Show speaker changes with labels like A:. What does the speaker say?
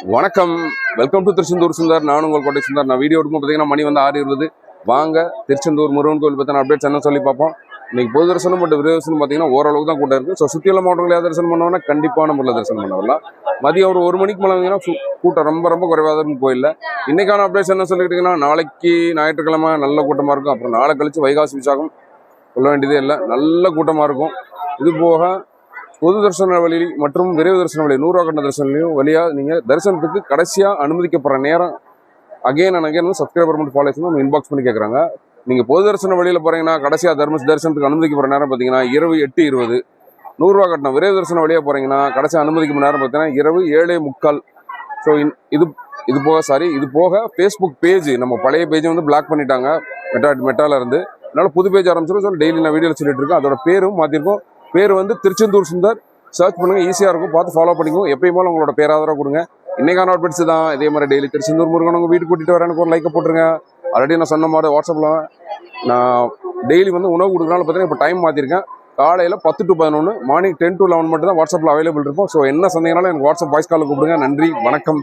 A: வணக்கம், welcome to Tiruchendur Sundar. நான் உங்கள் கோட்டை சுந்தர். நான் வீடியோ எடுக்கும் பார்த்தீங்கன்னா மணி வந்து 6:20. வாங்க திருச்செந்தூர் முருகன் கோவில் பற்றின அப்டேட்ஸ் என்ன சொல்லி பார்ப்போம். இன்னைக்கு பொது தரிசனம் மற்றும் விரைவு தரிசனம் பார்த்தீங்கன்னா ஓரளவுக்கு தான் கூட்டம் இருக்குது. ஸோ சுற்றியுள்ள மாவட்டங்களில் தரிசனம் பண்ணோம்னா கண்டிப்பான முறையில் தரிசனம் பண்ணலாம். மதியம் ஒரு மணிக்கு மேலே வந்தீங்கன்னா கூட்டம் ரொம்ப குறைவாக தான் இருக்கும் கோயிலில். இன்னைக்கான அப்டேட்ஸ் என்ன சொல்லிக்கிட்டீங்கன்னா, நாளைக்கு ஞாயிற்றுக்கிழமை நல்ல கூட்டமாக இருக்கும். அப்புறம் நாளை கழிச்சு வைகாசி விசாகம் சொல்ல வேண்டியதே இல்லை, நல்ல கூட்டமாக இருக்கும். இது போக பொது தரிசன வழி மற்றும் விரைவு தரிசன வழி 100 ரூபா கட்டண தரிசனம் வழியாக நீங்கள் தரிசனத்துக்கு கடைசியாக அனுமதிக்கப்படுற நேரம் அகைன் அண்ட் அகைன் சப்ஸ்கிரைபர் மட்டும் ஃபாலோ பண்ணி இன்பாக்ஸ் பண்ணி கேட்குறாங்க. நீங்கள் பொது தரிசன வழியில் போகிறீங்கன்னா கடைசியாக தரிசனத்துக்கு அனுமதிக்கப்படுற நேரம் பார்த்தீங்கன்னா இரவு 8:20. 100 ரூபா கட்டணம் விரைவு தரிசன வழியாக போகிறீங்கன்னா கடைசியாக அனுமதிக்கும் நேரம் பார்த்தீங்கன்னா இரவு 7:45. ஸோ இது போக ஃபேஸ்புக் பேஜ், நம்ம பழைய பேஜை வந்து பிளாக் பண்ணிட்டாங்க மெட்டால இருந்து. அதனால புது பேஜ் ஆரம்பிச்சிடும். டெய்லி நான் வீடியோவில் சொல்லிட்டு இருக்கேன். அதோட பேரும் மாற்றிருக்கோம். பேர் வந்து திருச்செந்தூர் சுந்தர். சர்ச் பண்ணுங்க, ஈஸியாக இருக்கும், பார்த்து ஃபாலோ பண்ணிக்கோங்க. எப்பயும் உங்களோட பேராதரவு கொடுங்க. இன்னைக்கான அப்டேட்ஸ் தான். இதே மாதிரி டெய்லி திருச்செந்தூர் முருகன் உங்கள் வீட்டுக்கு கூட்டிகிட்டு வரேன், எனக்கு ஒரு லைக்கை போட்டுருங்க. ஆல்ரெடி நான் சொன்ன மாதிரி வாட்ஸ்அப்பில் நான் டெய்லி வந்து உணவு கொடுக்குறனால பார்த்தீங்கன்னா இப்போ டைம் மாற்றிருக்கேன். காலையில் 10 to 11, மார்னிங் 10 to 11 மட்டும் தான் வாட்ஸ்அப்பில் அவைலபிள் இருக்கும். ஸோ என்ன சந்தேகனாலும் எனக்கு வாட்ஸ்அப் வாய்ஸ் காலில் கூப்பிடுங்க. நன்றி, வணக்கம்.